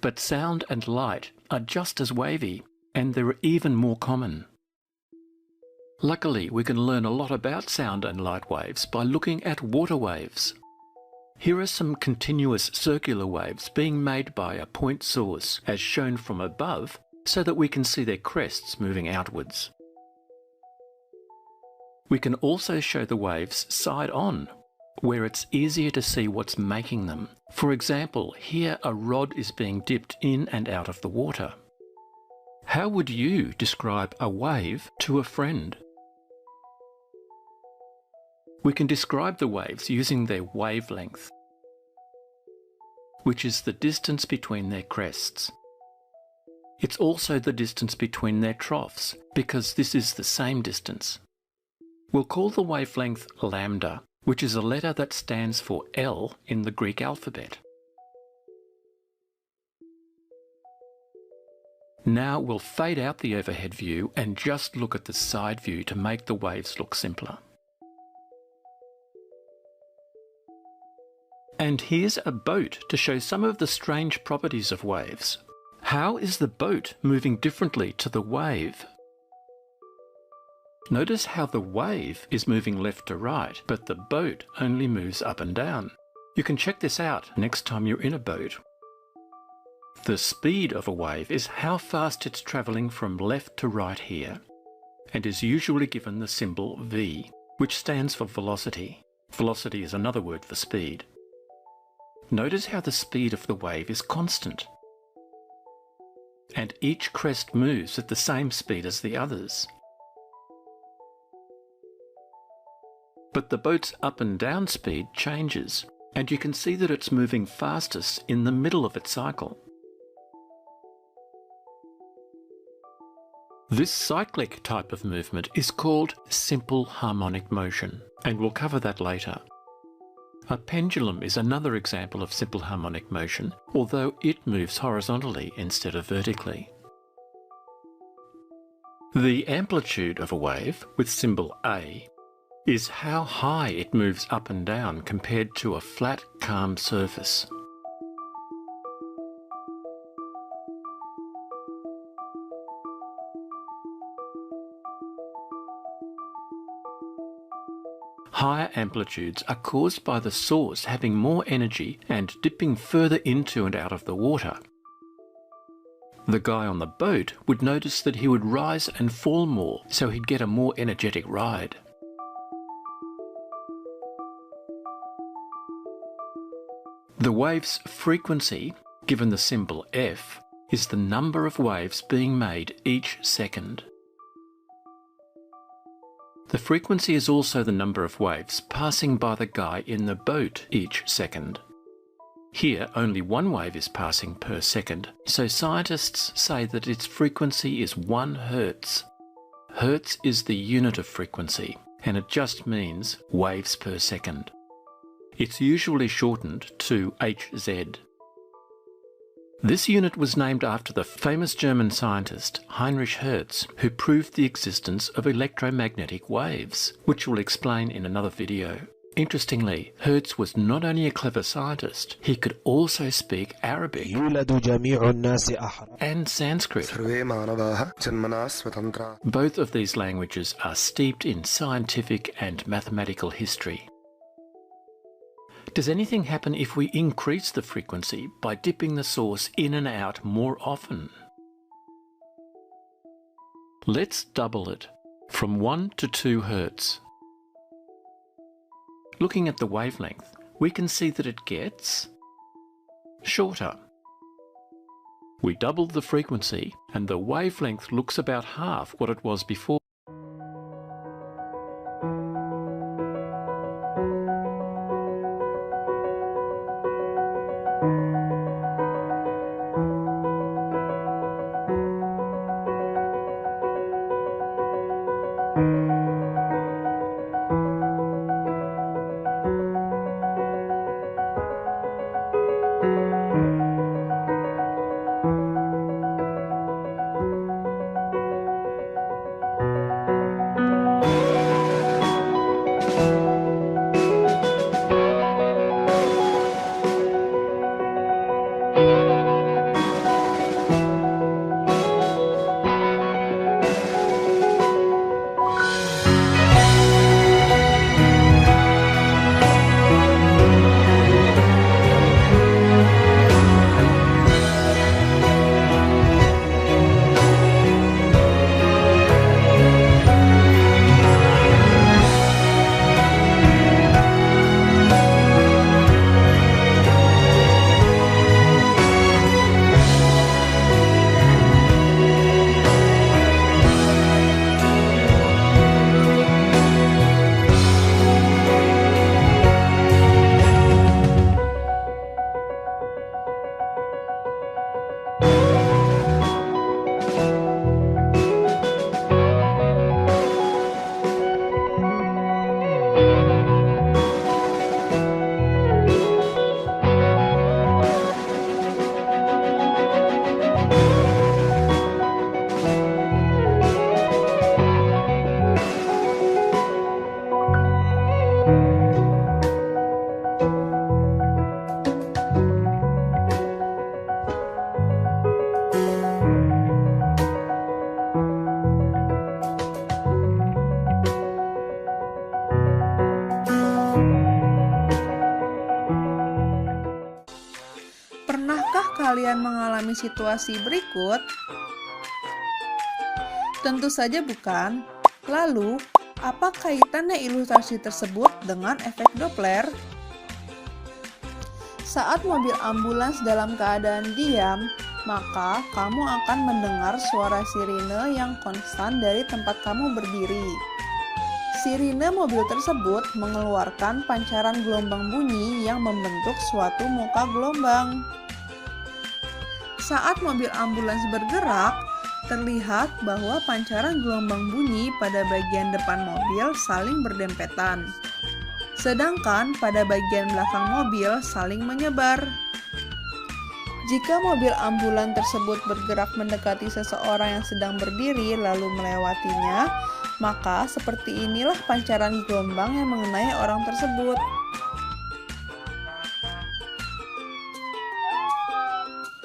But sound and light are just as wavy, and they're even more common. Luckily, we can learn a lot about sound and light waves by looking at water waves. Here are some continuous circular waves being made by a point source, as shown from above, so that we can see their crests moving outwards. We can also show the waves side on, where it's easier to see what's making them. For example, here a rod is being dipped in and out of the water. How would you describe a wave to a friend? We can describe the waves using their wavelength, which is the distance between their crests. It's also the distance between their troughs, because this is the same distance. We'll call the wavelength lambda, which is a letter that stands for L in the Greek alphabet. Now we'll fade out the overhead view and just look at the side view to make the waves look simpler. And here's a boat to show some of the strange properties of waves. How is the boat moving differently to the wave? Notice how the wave is moving left to right, but the boat only moves up and down. You can check this out next time you're in a boat. The speed of a wave is how fast it's travelling from left to right here, and is usually given the symbol v, which stands for velocity. Velocity is another word for speed. Notice how the speed of the wave is constant, and each crest moves at the same speed as the others. But the boat's up and down speed changes, and you can see that it's moving fastest in the middle of its cycle. This cyclic type of movement is called simple harmonic motion, and we'll cover that later. A pendulum is another example of simple harmonic motion, although it moves horizontally instead of vertically. The amplitude of a wave, with symbol A, is how high it moves up and down compared to a flat, calm surface. Higher amplitudes are caused by the source having more energy and dipping further into and out of the water. The guy on the boat would notice that he would rise and fall more, so he'd get a more energetic ride. The wave's frequency, given the symbol F, is the number of waves being made each second. The frequency is also the number of waves passing by the guy in the boat each second. Here, only one wave is passing per second, so scientists say that its frequency is 1 Hertz. Hertz is the unit of frequency, and it just means waves per second. It's usually shortened to Hz. This unit was named after the famous German scientist Heinrich Hertz, who proved the existence of electromagnetic waves, which we'll explain in another video. Interestingly, Hertz was not only a clever scientist, he could also speak Arabic and Sanskrit. Both of these languages are steeped in scientific and mathematical history. Does anything happen if we increase the frequency by dipping the source in and out more often? Let's double it, from 1 to 2 Hertz. Looking at the wavelength, we can see that it gets shorter. We doubled the frequency, and the wavelength looks about half what it was before. Pernahkah kalian mengalami situasi berikut? Tentu saja bukan. Lalu, apa kaitannya ilustrasi tersebut dengan efek Doppler? Saat mobil ambulans dalam keadaan diam, maka kamu akan mendengar suara sirine yang konstan dari tempat kamu berdiri. Sirine mobil tersebut mengeluarkan pancaran gelombang bunyi yang membentuk suatu muka gelombang. Saat mobil ambulans bergerak, terlihat bahwa pancaran gelombang bunyi pada bagian depan mobil saling berdempetan, sedangkan pada bagian belakang mobil saling menyebar. Jika mobil ambulan tersebut bergerak mendekati seseorang yang sedang berdiri lalu melewatinya, maka seperti inilah pancaran gelombang yang mengenai orang tersebut.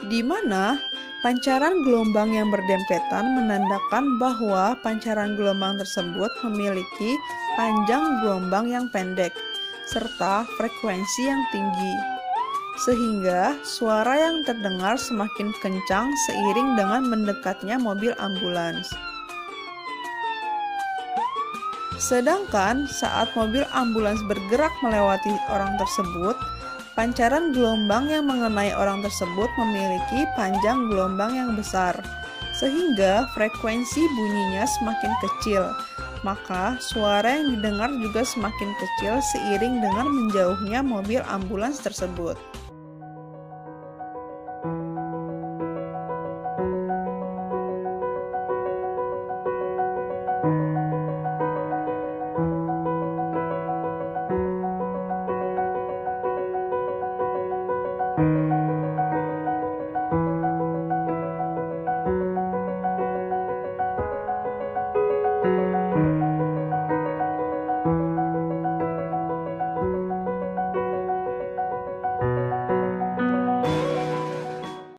Di mana pancaran gelombang yang berdempetan menandakan bahwa pancaran gelombang tersebut memiliki panjang gelombang yang pendek serta frekuensi yang tinggi, sehingga suara yang terdengar semakin kencang seiring dengan mendekatnya mobil ambulans. Sedangkan saat mobil ambulans bergerak melewati orang tersebut, pancaran gelombang yang mengenai orang tersebut memiliki panjang gelombang yang besar, sehingga frekuensi bunyinya semakin kecil, maka suara yang didengar juga semakin kecil seiring dengan menjauhnya mobil ambulans tersebut.